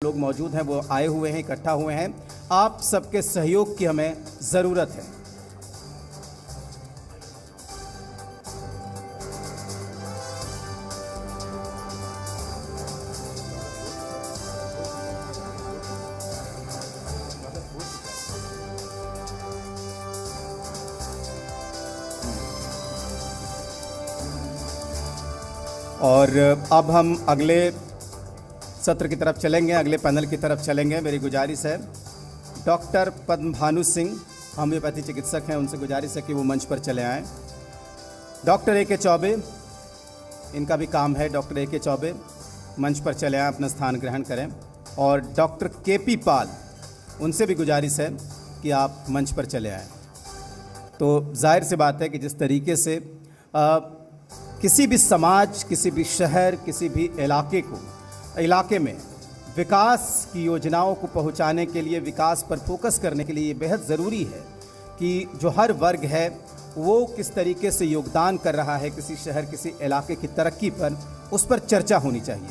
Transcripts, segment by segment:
लोग मौजूद हैं वो आए हुए हैं, इकट्ठा हुए हैं। आप सबके सहयोग की हमें ज़रूरत है। और अब हम अगले सत्र की तरफ चलेंगे, अगले पैनल की तरफ चलेंगे। मेरी गुजारिश है, डॉक्टर पद्मभानु सिंह होम्योपैथी चिकित्सक हैं, उनसे गुजारिश है कि वो मंच पर चले आएँ। डॉक्टर ए के चौबे, इनका भी काम है, डॉक्टर ए के चौबे मंच पर चले आएँ, अपना स्थान ग्रहण करें। और डॉक्टर के पी पाल, उनसे भी गुजारिश है कि आप मंच पर चले आएँ। तो जाहिर सी बात है कि जिस तरीके से किसी भी समाज, किसी भी शहर, किसी भी इलाके में विकास की योजनाओं को पहुंचाने के लिए, विकास पर फोकस करने के लिए ये बेहद ज़रूरी है कि जो हर वर्ग है वो किस तरीके से योगदान कर रहा है किसी शहर, किसी इलाके की तरक्की पर, उस पर चर्चा होनी चाहिए।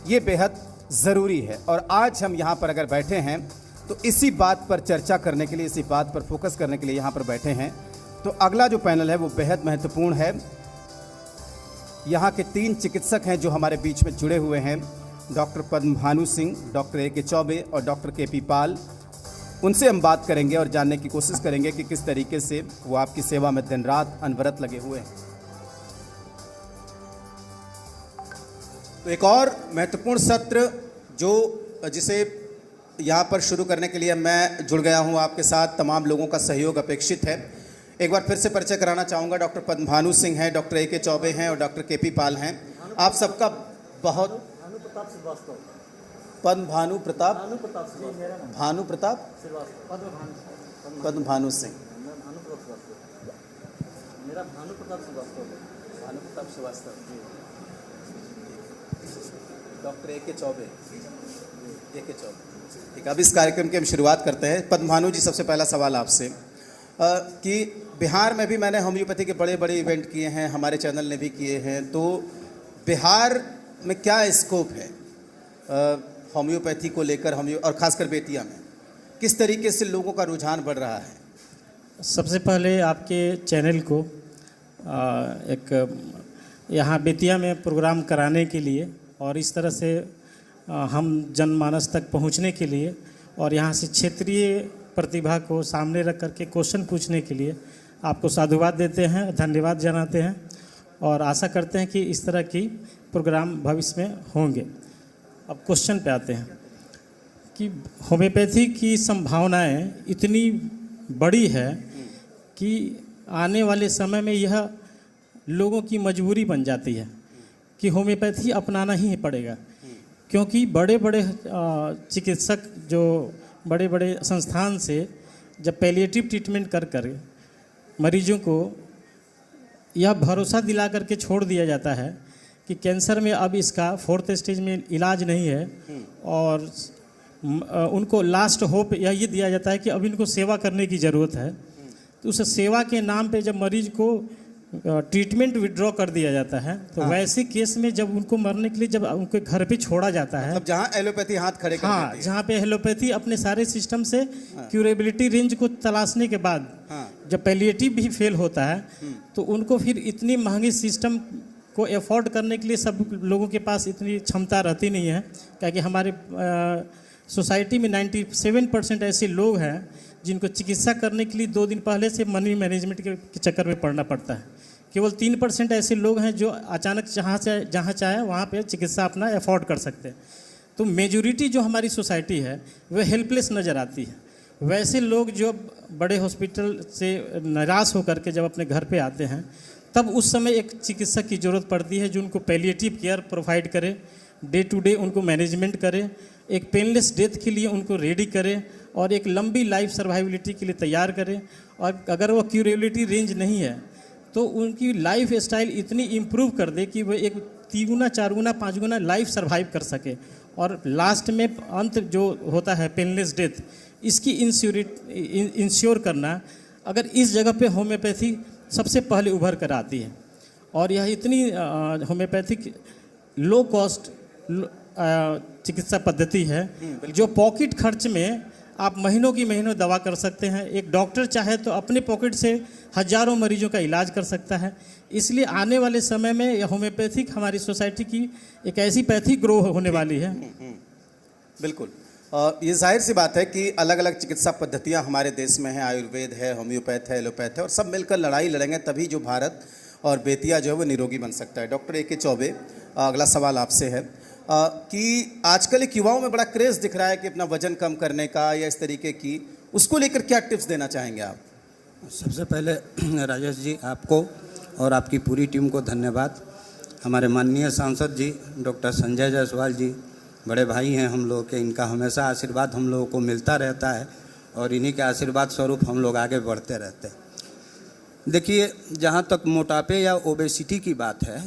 ये बेहद ज़रूरी है। और आज हम यहाँ पर अगर बैठे हैं तो इसी बात पर चर्चा करने के लिए, इसी बात पर फोकस करने के लिए यहाँ पर बैठे हैं। तो अगला जो पैनल है वो बेहद महत्वपूर्ण है। यहाँ के 3 चिकित्सक हैं जो हमारे बीच में जुड़े हुए हैं, doctor Padmabhanu Singh, doctor A के चौबे और डॉक्टर के पी पाल। उनसे हम बात करेंगे और जानने की कोशिश करेंगे कि किस तरीके से वो आपकी सेवा में दिन रात अनवरत लगे हुए हैं। तो एक और महत्वपूर्ण सत्र जिसे यहाँ पर शुरू करने के लिए मैं जुड़ गया हूँ, आपके साथ तमाम लोगों का सहयोग अपेक्षित है। एक बार फिर से परिचय कराना चाहूँगा, डॉक्टर पद्मभानु सिंह हैं, डॉक्टर ए के चौबे हैं और डॉक्टर के पी पाल हैं। आप सबका बहुत पद्मभानु प्रताप पद्मभानु सिंह, मेरा भानु प्रताप श्रीवास्तव, डॉक्टर ए के चौबे। ठीक है, अब इस कार्यक्रम की हम शुरुआत करते हैं। पद्मभानु जी, सबसे पहला सवाल आपसे कि बिहार में भी मैंने होम्योपैथी के बड़े बड़े इवेंट किए हैं, हमारे चैनल ने भी किए हैं, तो बिहार में क्या स्कोप है होम्योपैथी को लेकर, और ख़ासकर बेतिया में किस तरीके से लोगों का रुझान बढ़ रहा है? सबसे पहले आपके चैनल को एक यहाँ बेतिया में प्रोग्राम कराने के लिए और इस तरह से हम जनमानस तक पहुँचने के लिए और यहाँ से क्षेत्रीय प्रतिभा को सामने रख करके क्वेश्चन पूछने के लिए आपको साधुवाद देते हैं, धन्यवाद जनाते हैं और आशा करते हैं कि इस तरह की प्रोग्राम भविष्य में होंगे। अब क्वेश्चन पे आते हैं कि होम्योपैथी की संभावनाएं इतनी बड़ी है कि आने वाले समय में यह लोगों की मजबूरी बन जाती है कि होम्योपैथी अपनाना ही पड़ेगा, क्योंकि बड़े बड़े चिकित्सक जो बड़े बड़े संस्थान से जब पैलिएटिव ट्रीटमेंट कर मरीजों को यह भरोसा दिला करके छोड़ दिया जाता है कि कैंसर में अब इसका 4th स्टेज में इलाज नहीं है और उनको लास्ट होप यह दिया जाता है कि अब इनको सेवा करने की ज़रूरत है। तो उस सेवा के नाम पे जब मरीज को ट्रीटमेंट विड्रॉ कर दिया जाता है तो वैसे केस में जब उनको मरने के लिए जब उनके घर पे छोड़ा जाता है, मतलब जहाँ एलोपैथी हाथ खड़े कर देती है, जहाँ पे एलोपैथी अपने सारे सिस्टम से क्यूरेबिलिटी रेंज को तलाशने के बाद जब पैलिएटिव भी फेल होता है तो उनको फिर इतनी महंगी सिस्टम को एफोर्ड करने के लिए सब लोगों के पास इतनी क्षमता रहती नहीं है, क्योंकि हमारे सोसाइटी में 97% ऐसे लोग हैं जिनको चिकित्सा करने के लिए 2 दिन पहले से मनी मैनेजमेंट के चक्कर में पड़ना पड़ता है। केवल 3% ऐसे लोग हैं जो अचानक जहाँ चाहे वहाँ पे चिकित्सा अपना एफोर्ड कर सकते हैं। तो मेजॉरिटी जो हमारी सोसाइटी है वह हेल्पलेस नज़र आती है। वैसे लोग जो बड़े हॉस्पिटल से निराश होकर के जब अपने घर पे आते हैं तब उस समय एक चिकित्सक की ज़रूरत पड़ती है जो उनको पैलिएटिव केयर प्रोवाइड करे, डे टू डे उनको मैनेजमेंट करे, एक पेनलेस डेथ के लिए उनको रेडी करे और एक लंबी लाइफ सर्वाइविलिटी के लिए तैयार करे। और अगर वो क्यूरेबिलिटी रेंज नहीं है तो उनकी लाइफ स्टाइल इतनी इम्प्रूव कर दे कि वो एक 3 गुना 4 गुना 5 गुना लाइफ सर्वाइव कर सके और लास्ट में अंत जो होता है पेनलेस डेथ, इसकी इंश्योर करना, अगर इस जगह पे होम्योपैथी सबसे पहले उभर कर आती है। और यह इतनी होम्योपैथिक लो कॉस्ट चिकित्सा पद्धति है जो पॉकेट खर्च में आप महीनों की महीनों दवा कर सकते हैं। एक डॉक्टर चाहे तो अपने पॉकेट से हजारों मरीजों का इलाज कर सकता है। इसलिए आने वाले समय में यह होम्योपैथिक हमारी सोसाइटी की एक ऐसी पैथी ग्रो होने वाली है। बिल्कुल। ये जाहिर सी बात है कि अलग अलग चिकित्सा पद्धतियां हमारे देश में हैं, आयुर्वेद है, होम्योपैथ है, एलोपैथ है, और सब मिलकर लड़ाई लड़ेंगे तभी जो भारत और बेतिया जो है वो निरोगी बन सकता है। Doctor A.K. चौबे, अगला सवाल आपसे है कि आजकल एक युवाओं में बड़ा क्रेज़ दिख रहा है कि अपना वजन कम करने का या इस तरीके की, उसको लेकर क्या टिप्स देना चाहेंगे आप? सबसे पहले राजेश जी आपको और आपकी पूरी टीम को धन्यवाद। हमारे माननीय सांसद जी डॉक्टर संजय जायसवाल जी बड़े भाई हैं हम लोग के, इनका हमेशा आशीर्वाद हम लोगों को मिलता रहता है और इन्हीं के आशीर्वाद स्वरूप हम लोग आगे बढ़ते रहते हैं। देखिए, जहाँ तक मोटापे या ओबेसिटी की बात है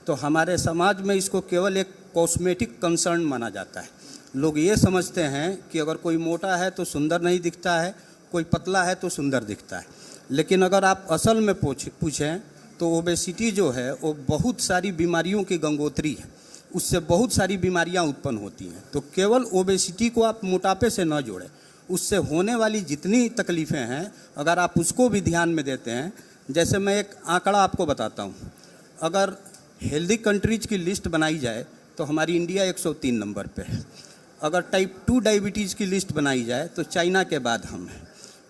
तो हमारे समाज में इसको केवल एक कॉस्मेटिक कंसर्न माना जाता है। लोग ये समझते हैं कि अगर कोई मोटा है तो सुंदर नहीं दिखता है, कोई पतला है तो सुंदर दिखता है। लेकिन अगर आप असल में पूछें तो ओबेसिटी जो है वो बहुत सारी बीमारियों की गंगोत्री है, उससे बहुत सारी बीमारियां उत्पन्न होती हैं। तो केवल ओबेसिटी को आप मोटापे से न जोड़ें, उससे होने वाली जितनी तकलीफ़ें हैं अगर आप उसको भी ध्यान में देते हैं। जैसे मैं एक आंकड़ा आपको बताता हूँ, अगर हेल्दी कंट्रीज की लिस्ट बनाई जाए तो हमारी इंडिया 103 नंबर पे है। अगर टाइप 2 डायबिटीज़ की लिस्ट बनाई जाए तो चाइना के बाद हम हैं।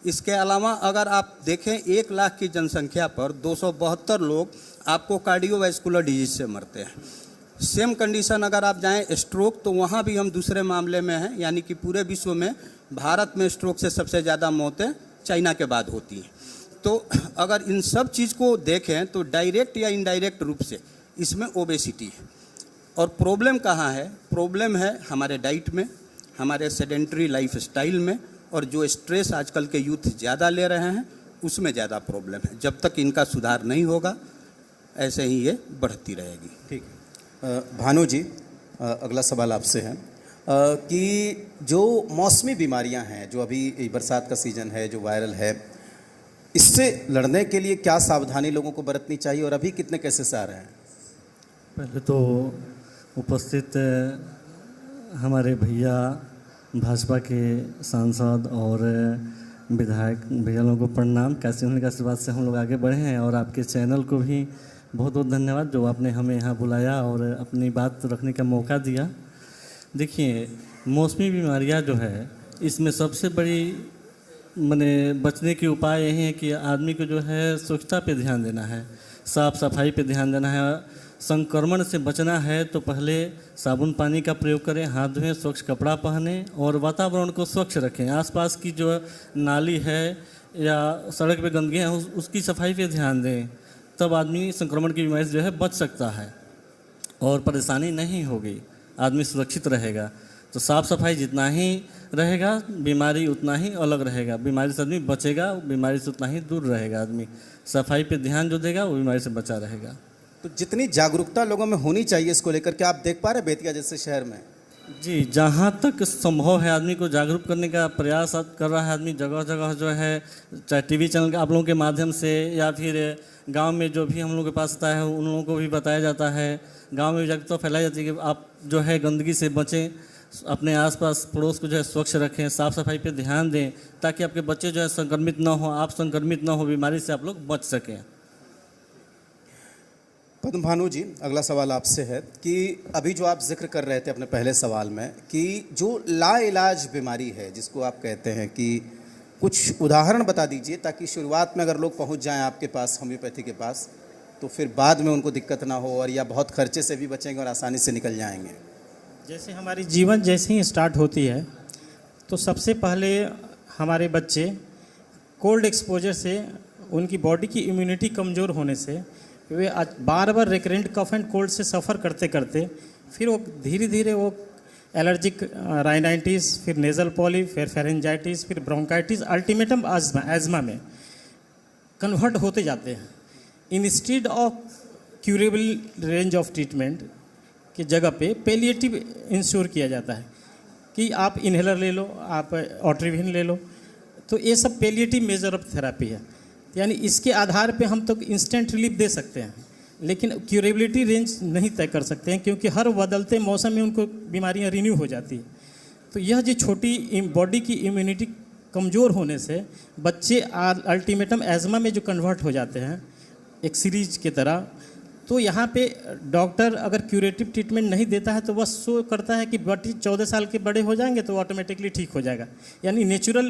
इसके अलावा अगर आप देखें 1 लाख की जनसंख्या पर 272 लोग आपको कार्डियोवैस्कुलर डिजीज से मरते हैं। सेम कंडीशन अगर आप जाएं स्ट्रोक, तो वहाँ भी हम दूसरे मामले में हैं, यानी कि पूरे विश्व में भारत में स्ट्रोक से सबसे ज़्यादा मौतें चाइना के बाद होती हैं। तो अगर इन सब चीज़ को देखें तो डायरेक्ट या इनडायरेक्ट रूप से इसमें ओबेसिटी है। और प्रॉब्लम कहाँ है? प्रॉब्लम है हमारे डाइट में, हमारे सेडेंट्री लाइफ स्टाइल में, और जो स्ट्रेस आजकल के यूथ ज़्यादा ले रहे हैं उसमें ज़्यादा प्रॉब्लम है। जब तक इनका सुधार नहीं होगा ऐसे ही ये बढ़ती रहेगी। ठीक है। भानु जी, अगला सवाल आपसे है कि जो मौसमी बीमारियां हैं, जो अभी बरसात का सीज़न है, जो वायरल है, इससे लड़ने के लिए क्या सावधानी लोगों को बरतनी चाहिए और अभी कितने केसेस आ रहे हैं? पहले तो उपस्थित हमारे भैया भाजपा के सांसद और विधायक भैया लोगों को प्रणाम। कैसे उनके आशीर्वाद से हम लोग आगे बढ़े हैं, और आपके चैनल को भी बहुत बहुत धन्यवाद जो आपने हमें यहाँ बुलाया और अपनी बात रखने का मौका दिया। देखिए, मौसमी बीमारियाँ जो है इसमें सबसे बड़ी माने बचने के उपाय यही है कि आदमी को जो है स्वच्छता पे ध्यान देना है, साफ़ सफाई पे ध्यान देना है। संक्रमण से बचना है तो पहले साबुन पानी का प्रयोग करें, हाथ धोएं, स्वच्छ कपड़ा पहने और वातावरण को स्वच्छ रखें। आसपास की जो नाली है या सड़क पे गंदगी है उसकी सफाई पे ध्यान दें, तब आदमी संक्रमण की बीमारी से जो है बच सकता है और परेशानी नहीं होगी, आदमी सुरक्षित रहेगा। तो साफ़ सफाई जितना ही रहेगा बीमारी उतना ही अलग रहेगा, बीमारी से आदमी बचेगा, बीमारी से उतना ही दूर रहेगा। आदमी सफाई पे ध्यान जो देगा वो बीमारी से बचा रहेगा। तो जितनी जागरूकता लोगों में होनी चाहिए इसको लेकर, क्या आप देख पा रहे हैं बेतिया जैसे शहर में? जी, जहाँ तक संभव है आदमी को जागरूक करने का प्रयास कर रहा है आदमी। जगह जगह जो है, चाहे टीवी चैनल आप लोगों के माध्यम से या फिर गांव में जो भी हम लोगों के पास आता है उन लोगों को भी बताया जाता है। गांव में भी जागरूकता फैलाई जाती है कि आप जो है गंदगी से बचें, अपने आसपास पड़ोस को जो है स्वच्छ रखें, साफ़ सफाई पे ध्यान दें, ताकि आपके बच्चे जो है संक्रमित ना हो, आप संक्रमित ना हो, बीमारी से आप लोग बच सकें। पद्म भानु जी, अगला सवाल आपसे है कि अभी जो आप जिक्र कर रहे थे अपने पहले सवाल में कि जो लाइलाज बीमारी है जिसको आप कहते हैं, कि कुछ उदाहरण बता दीजिए ताकि शुरुआत में अगर लोग पहुंच जाएं आपके पास, होम्योपैथी के पास, तो फिर बाद में उनको दिक्कत ना हो और या बहुत खर्चे से भी बचेंगे और आसानी से निकल जाएंगे। जैसे हमारी जीवन जैसे ही स्टार्ट होती है तो सबसे पहले हमारे बच्चे कोल्ड एक्सपोजर से, उनकी बॉडी की इम्यूनिटी कमज़ोर होने से वे बार बार रिकरेंट कफ एंड कोल्ड से सफ़र करते करते फिर वो धीरे धीरे वो एलर्जिक राइनाइटिस, फिर नेज़ल पॉलिप, फिर फेरेंजाइटिस, फिर ब्रोंकाइटिस, अल्टीमेटम एज़मा में कन्वर्ट होते जाते हैं। Instead of curable range of treatment की जगह पे पेलिएटिव इंश्योर किया जाता है कि आप इन्हेलर ले लो, आप ऑट्रिविन ले लो। तो ये सब पेलिएटिव मेजर ऑफ थेरापी है, यानी इसके आधार पे हम तो इंस्टेंट रिलीफ दे सकते हैं। लेकिन क्यूरेबिलिटी रेंज नहीं तय कर सकते हैं, क्योंकि हर बदलते मौसम में उनको बीमारियां रिन्यू हो जाती है। तो यह जो छोटी बॉडी की इम्यूनिटी कमज़ोर होने से बच्चे अल्टीमेटम एज़मा में जो कन्वर्ट हो जाते हैं एक सीरीज की तरह। तो यहाँ पे डॉक्टर अगर क्यूरेटिव ट्रीटमेंट नहीं देता है तो बस सो करता है कि बच्चे 14 साल के बड़े हो जाएंगे तो ऑटोमेटिकली ठीक हो जाएगा, यानी नेचुरल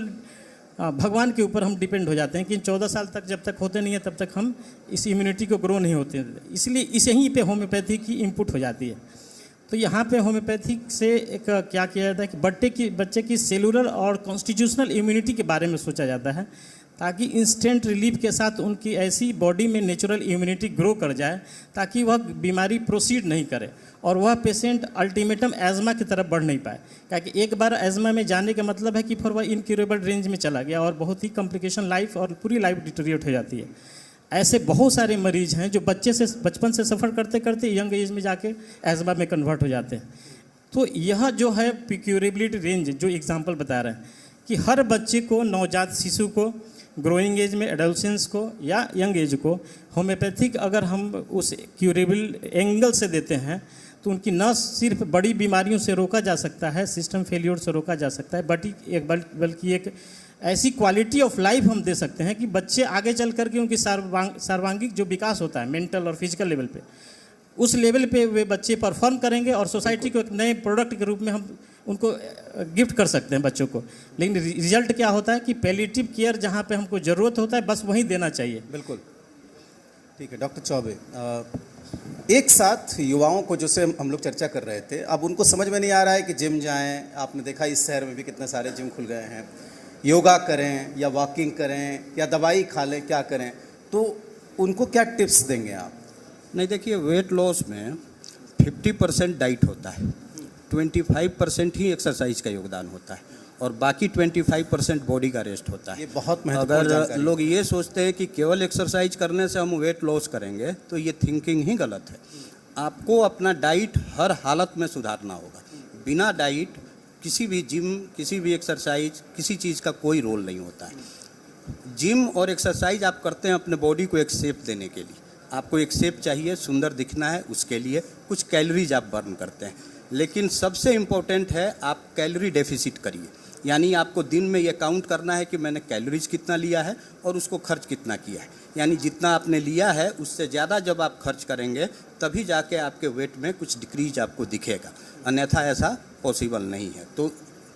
भगवान के ऊपर हम डिपेंड हो जाते हैं कि 14 साल तक जब तक होते नहीं है तब तक हम इस इम्यूनिटी को ग्रो नहीं होते हैं। इसलिए इस यहीं पे होम्योपैथी की इनपुट हो जाती है। तो यहाँ पे होम्योपैथी से एक क्या किया जाता है कि बच्चे की सेलुलर और कॉन्स्टिट्यूशनल इम्यूनिटी के बारे में सोचा जाता है, ताकि इंस्टेंट रिलीफ के साथ उनकी ऐसी बॉडी में नेचुरल इम्यूनिटी ग्रो कर जाए ताकि वह बीमारी प्रोसीड नहीं करे और वह पेशेंट अल्टीमेटम एज़मा की तरफ बढ़ नहीं पाए। क्योंकि एक बार एज़मा में जाने का मतलब है कि फिर वह इनक्यूरेबल रेंज में चला गया और बहुत ही कॉम्प्लिकेशन लाइफ और पूरी लाइफ डिटोरिएट हो जाती है। ऐसे बहुत सारे मरीज हैं जो बचपन से सफ़र करते करते यंग एज में जाके एज़मा में कन्वर्ट हो जाते हैं। तो यह जो है क्यूरेबिलिटी रेंज जो एग्जांपल बता रहे हैं कि हर बच्चे को, नवजात शिशु को, ग्रोइंग एज में एडोलसेंस को या यंग एज को होम्योपैथिक अगर हम उस क्यूरेबल एंगल से देते हैं तो उनकी न सिर्फ बड़ी बीमारियों से रोका जा सकता है, सिस्टम फेलियर से रोका जा सकता है, बल्कि एक ऐसी क्वालिटी ऑफ लाइफ हम दे सकते हैं कि बच्चे आगे चल करके उनकी सर्वांगीण जो विकास होता है मेंटल और फिजिकल लेवल पे, उस लेवल पे वे बच्चे परफॉर्म करेंगे और सोसाइटी को एक नए प्रोडक्ट के रूप में हम उनको गिफ्ट कर सकते हैं बच्चों को। लेकिन रिजल्ट क्या होता है कि पैलिएटिव केयर जहाँ पे हमको ज़रूरत होता है बस वहीं देना चाहिए। बिल्कुल ठीक है। डॉक्टर चौबे, एक साथ युवाओं को जैसे हम लोग चर्चा कर रहे थे, अब उनको समझ में नहीं आ रहा है कि जिम जाएं। आपने देखा इस शहर में भी कितने सारे जिम खुल गए हैं, योगा करें या वॉकिंग करें या दवाई खा लें, क्या करें, तो उनको क्या टिप्स देंगे आप? नहीं, देखिए, वेट लॉस में 50% डाइट होता है, 25% ही एक्सरसाइज का योगदान होता है और बाकी 25% बॉडी का रेस्ट होता है। ये बहुत महत्वपूर्ण अगर जानकारी। लोग ये सोचते हैं कि केवल एक्सरसाइज करने से हम वेट लॉस करेंगे तो ये थिंकिंग ही गलत है। आपको अपना डाइट हर हालत में सुधारना होगा। बिना डाइट किसी भी जिम, किसी भी एक्सरसाइज, किसी चीज़ का कोई रोल नहीं होता है। जिम और एक्सरसाइज आप करते हैं अपने बॉडी को एक शेप देने के लिए। आपको एक शेप चाहिए, सुंदर दिखना है, उसके लिए कुछ कैलोरीज आप बर्न करते हैं। लेकिन सबसे इम्पोर्टेंट है आप कैलोरी डेफिसिट करिए, यानी आपको दिन में ये काउंट करना है कि मैंने कैलोरीज कितना लिया है और उसको खर्च कितना किया है। यानी जितना आपने लिया है उससे ज़्यादा जब आप खर्च करेंगे तभी जाके आपके वेट में कुछ डिक्रीज आपको दिखेगा, अन्यथा ऐसा पॉसिबल नहीं है। तो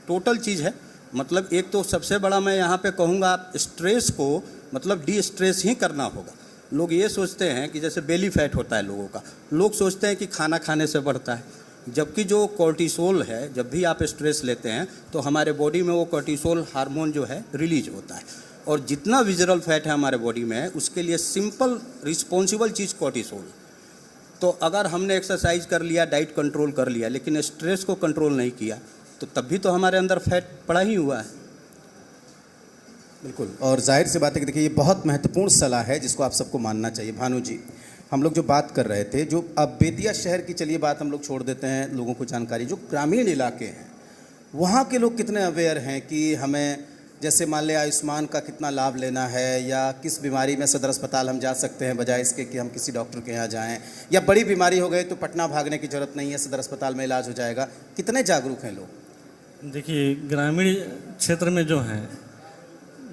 टोटल चीज़ है। मतलब एक तो सबसे बड़ा मैं यहाँ पे कहूँगा, आप स्ट्रेस को मतलब डी स्ट्रेस ही करना होगा। लोग ये सोचते हैं कि जैसे बेली फैट होता है लोगों का, लोग सोचते हैं कि खाना खाने से बढ़ता है, जबकि जो कॉर्टिसोल है, जब भी आप स्ट्रेस लेते हैं तो हमारे बॉडी में वो कॉर्टिसोल हार्मोन जो है रिलीज होता है और जितना विजरल फैट है हमारे बॉडी में उसके लिए सिंपल रिस्पॉन्सिबल चीज़ कॉर्टिसोल। तो अगर हमने एक्सरसाइज कर लिया, डाइट कंट्रोल कर लिया, लेकिन स्ट्रेस को कंट्रोल नहीं किया तो तब भी तो हमारे अंदर फैट पड़ा ही हुआ है। बिल्कुल, और जाहिर सी बात है कि देखिए ये बहुत महत्वपूर्ण सलाह है जिसको आप सबको मानना चाहिए। भानु जी, हम लोग जो बात कर रहे थे, जो अब बेतिया शहर की चलिए बात हम लोग छोड़ देते हैं, लोगों को जानकारी, जो ग्रामीण इलाके हैं वहाँ के लोग कितने अवेयर हैं कि हमें जैसे मान लें आयुष्मान का कितना लाभ लेना है या किस बीमारी में सदर अस्पताल हम जा सकते हैं बजाय इसके कि हम किसी डॉक्टर के यहाँ जाएं, या बड़ी बीमारी हो गई तो पटना भागने की ज़रूरत नहीं है, सदर अस्पताल में इलाज हो जाएगा। कितने जागरूक हैं लोग? देखिए, ग्रामीण क्षेत्र में जो है,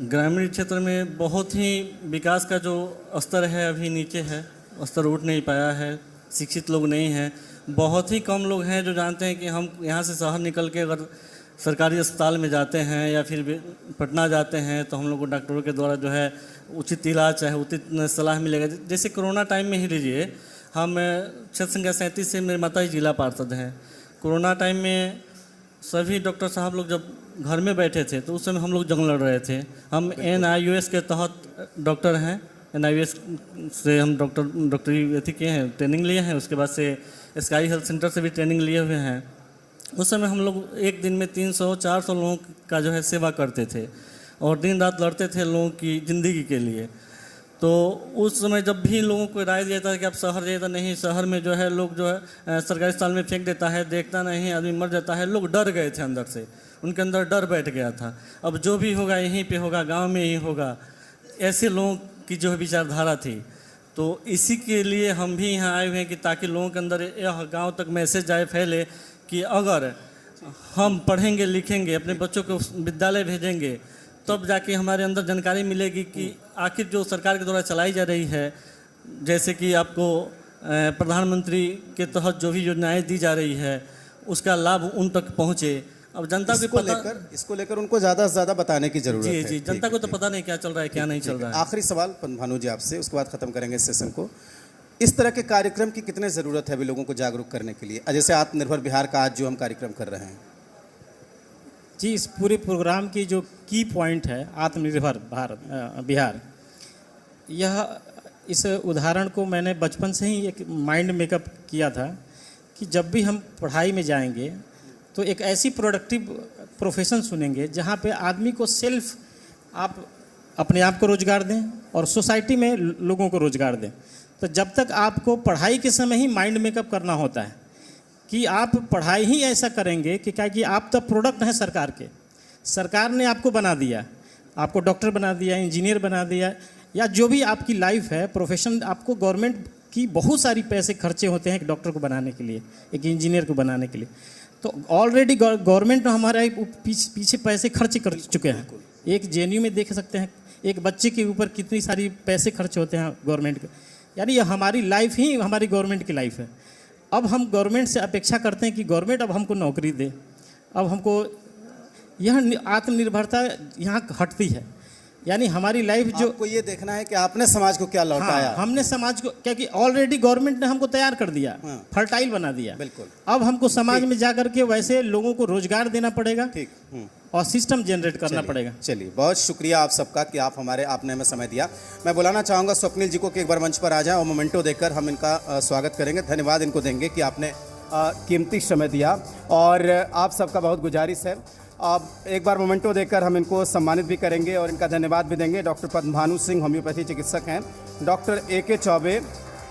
ग्रामीण क्षेत्र में बहुत ही विकास का जो स्तर है अभी नीचे है, स्तर उठ नहीं पाया है, शिक्षित लोग नहीं हैं। बहुत ही कम लोग हैं जो जानते हैं कि हम यहाँ से शहर निकल के अगर सरकारी अस्पताल में जाते हैं या फिर पटना जाते हैं तो हम लोग को डॉक्टरों के द्वारा जो है उचित इलाज चाहे उचित सलाह मिलेगा। जैसे कोरोना टाइम में ही लीजिए, हम क्षेत्र संख्या 37 से मेरे माता जी जिला पार्षद हैं। कोरोना टाइम में सभी डॉक्टर साहब लोग जब घर में बैठे थे तो उस समय हम लोग जंग लड़ रहे थे। हम NIOS के तहत डॉक्टर हैं, NIOS से हम डॉक्टरी अथी किए हैं, ट्रेनिंग लिए हैं। उसके बाद से स्काई हेल्थ सेंटर से भी ट्रेनिंग लिए हुए हैं। उस समय हम लोग एक दिन में 300-400 लोगों का जो है सेवा करते थे और दिन रात लड़ते थे लोगों की ज़िंदगी के लिए। तो उस समय जब भी लोगों को राय दिया था कि आप शहर जाइए, तो नहीं, शहर में जो है लोग जो है सरकारी अस्पताल में फेंक देता है, देखता नहीं, आदमी मर जाता है। लोग डर गए थे, अंदर से उनके अंदर डर बैठ गया था। अब जो भी होगा यहीं पे होगा, गांव में ही होगा, ऐसे लोगों की जो है विचारधारा थी। तो इसी के लिए हम भी यहाँ आए हुए हैं कि ताकि लोगों के अंदर यह गांव तक मैसेज जाए फैले कि अगर हम पढ़ेंगे लिखेंगे, अपने बच्चों को विद्यालय भेजेंगे, तब जाके हमारे अंदर जानकारी मिलेगी कि आखिर जो सरकार के द्वारा चलाई जा रही है, जैसे कि आपको प्रधानमंत्री के तहत जो भी योजनाएं दी जा रही है उसका लाभ उन तक पहुँचे। अब जनता को इसको लेकर उनको ज़्यादा से ज़्यादा बताने की ज़रूरत है। जी, जनता को तो पता नहीं क्या चल रहा है, क्या नहीं चल रहा है। आखिरी सवाल भानु जी आपसे, उसके बाद ख़त्म करेंगे इस सेशन को। इस तरह के कार्यक्रम की कितने ज़रूरत है अभी लोगों को जागरूक करने के लिए, जैसे आत्मनिर्भर बिहार का आज जो हम कार्यक्रम कर रहे हैं? जी, इस पूरे प्रोग्राम की जो की पॉइंट है आत्मनिर्भर बिहार, यह इस उदाहरण को मैंने बचपन से ही एक माइंड मेकअप किया था कि जब भी हम पढ़ाई में जाएंगे तो एक ऐसी प्रोडक्टिव प्रोफेशन चुनेंगे जहाँ पे आदमी को सेल्फ आप अपने आप को रोज़गार दें और सोसाइटी में लोगों को रोज़गार दें। तो जब तक आपको पढ़ाई के समय ही माइंड मेकअप करना होता है कि आप पढ़ाई ही ऐसा करेंगे कि क्या कि आप तो प्रोडक्ट हैं सरकार के, सरकार ने आपको बना दिया, आपको डॉक्टर बना दिया, इंजीनियर बना दिया, या जो भी आपकी लाइफ है प्रोफेशन, आपको गवर्नमेंट की बहुत सारी पैसे खर्चे होते हैं एक डॉक्टर को बनाने के लिए, एक इंजीनियर को बनाने के लिए। तो ऑलरेडी गवर्नमेंट हमारे पीछे पैसे खर्च कर चुके हैं। एक जेएनयू में देख सकते हैं एक बच्चे के ऊपर कितनी सारी पैसे खर्च होते हैं गवर्नमेंट के, यानी ये हमारी लाइफ ही हमारी गवर्नमेंट की लाइफ है। अब हम गवर्नमेंट से अपेक्षा करते हैं कि गवर्नमेंट अब हमको नौकरी दे, अब हमको यह आत्मनिर्भरता यहाँ हटती है। यानी हमारी लाइफ जो आपको ये देखना है कि आपने समाज को क्या लौटाया। हाँ, हमने समाज को, क्या कि ऑलरेडी गवर्नमेंट ने हमको तैयार कर दिया, फर्टाइल बना दिया। बिल्कुल। अब हमको समाज में जा करके वैसे लोगों को रोजगार देना पड़ेगा, ठीक, और सिस्टम जनरेट करना पड़ेगा। चलिए, आपने हमें समय दिया। मैं बुलाना चाहूँगा स्वप्निल जी को कि एक बार मंच पर आ जाएं और मोमेंटो देकर हम इनका स्वागत करेंगे। धन्यवाद इनको देंगे कि आपने कीमती समय दिया, और आप सबका बहुत गुजारिश है अब एक बार मोमेंटो देकर हम इनको सम्मानित भी करेंगे और इनका धन्यवाद भी देंगे। डॉक्टर पद्मभानु सिंह होम्योपैथी चिकित्सक हैं, डॉक्टर AK चौबे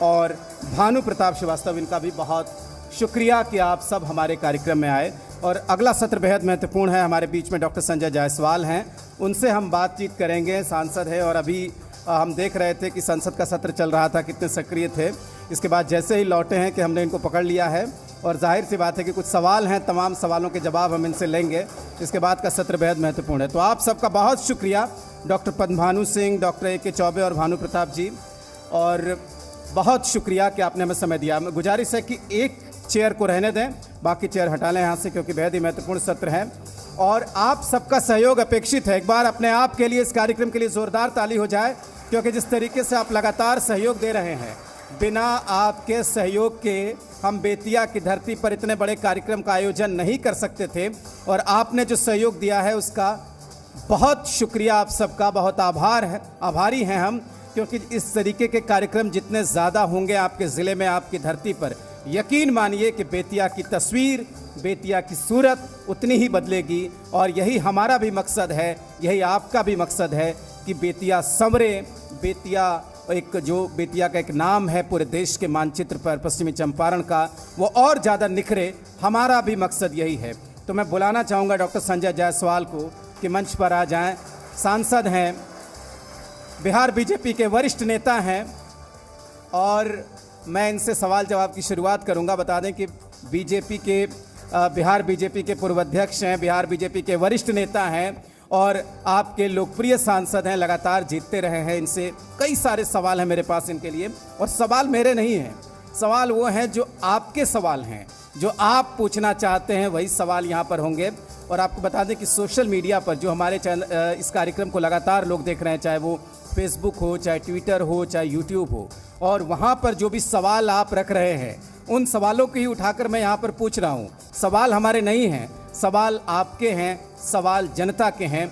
और भानु प्रताप श्रीवास्तव, इनका भी बहुत शुक्रिया कि आप सब हमारे कार्यक्रम में आए। और अगला सत्र बेहद महत्वपूर्ण है, हमारे बीच में डॉक्टर संजय जायसवाल हैं, उनसे हम बातचीत करेंगे। सांसद है और अभी हम देख रहे थे कि संसद का सत्र चल रहा था, कितने सक्रिय थे। इसके बाद जैसे ही लौटे हैं कि हमने इनको पकड़ लिया है, और जाहिर सी बात है कि कुछ सवाल हैं, तमाम सवालों के जवाब हम इनसे लेंगे। इसके बाद का सत्र बेहद महत्वपूर्ण है। तो आप सबका बहुत शुक्रिया, doctor Padmabhanu Singh, doctor AK Choubey और भानु प्रताप जी, और बहुत शुक्रिया कि आपने हमें समय दिया। गुजारिश है कि एक चेयर को रहने दें, बाकी चेयर हटा लें यहाँ से, क्योंकि बेहद ही महत्वपूर्ण सत्र है और आप सबका सहयोग अपेक्षित है। एक बार अपने आप के लिए, इस कार्यक्रम के लिए ज़ोरदार ताली हो जाए, क्योंकि जिस तरीके से आप लगातार सहयोग दे रहे हैं, बिना आपके सहयोग के हम बेतिया की धरती पर इतने बड़े कार्यक्रम का आयोजन नहीं कर सकते थे। और आपने जो सहयोग दिया है उसका बहुत शुक्रिया आप सबका, बहुत आभारी हैं हम, क्योंकि इस तरीके के कार्यक्रम जितने ज़्यादा होंगे आपके ज़िले में, आपकी धरती पर, यकीन मानिए कि बेतिया की तस्वीर, बेतिया की सूरत उतनी ही बदलेगी। और यही हमारा भी मकसद है, यही आपका भी मकसद है कि बेतिया संवरे, बेतिया का एक नाम है पूरे देश के मानचित्र पर, पश्चिमी चंपारण का, वो और ज़्यादा निखरे। हमारा भी मकसद यही है। तो मैं बुलाना चाहूँगा डॉक्टर संजय जायसवाल को कि मंच पर आ जाएं। सांसद हैं, बिहार BJP के वरिष्ठ नेता हैं, और मैं इनसे सवाल जवाब की शुरुआत करूंगा। बता दें कि बिहार BJP के पूर्व अध्यक्ष हैं, बिहार BJP के वरिष्ठ नेता हैं, और आपके लोकप्रिय सांसद हैं, लगातार जीतते रहे हैं। इनसे कई सारे सवाल हैं मेरे पास इनके लिए, और सवाल मेरे नहीं हैं, सवाल वो हैं जो आपके सवाल हैं, जो आप पूछना चाहते हैं, वही सवाल यहाँ पर होंगे। और आपको बता दें कि सोशल मीडिया पर जो हमारे चैनल, इस कार्यक्रम को लगातार लोग देख रहे हैं, चाहे वो फेसबुक हो, चाहे ट्विटर हो, चाहे यूट्यूब हो, और वहाँ पर जो भी सवाल आप रख रहे हैं, उन सवालों को ही उठाकर मैं यहाँ पर पूछ रहा हूँ। सवाल हमारे नहीं हैं, सवाल आपके हैं, सवाल जनता के हैं।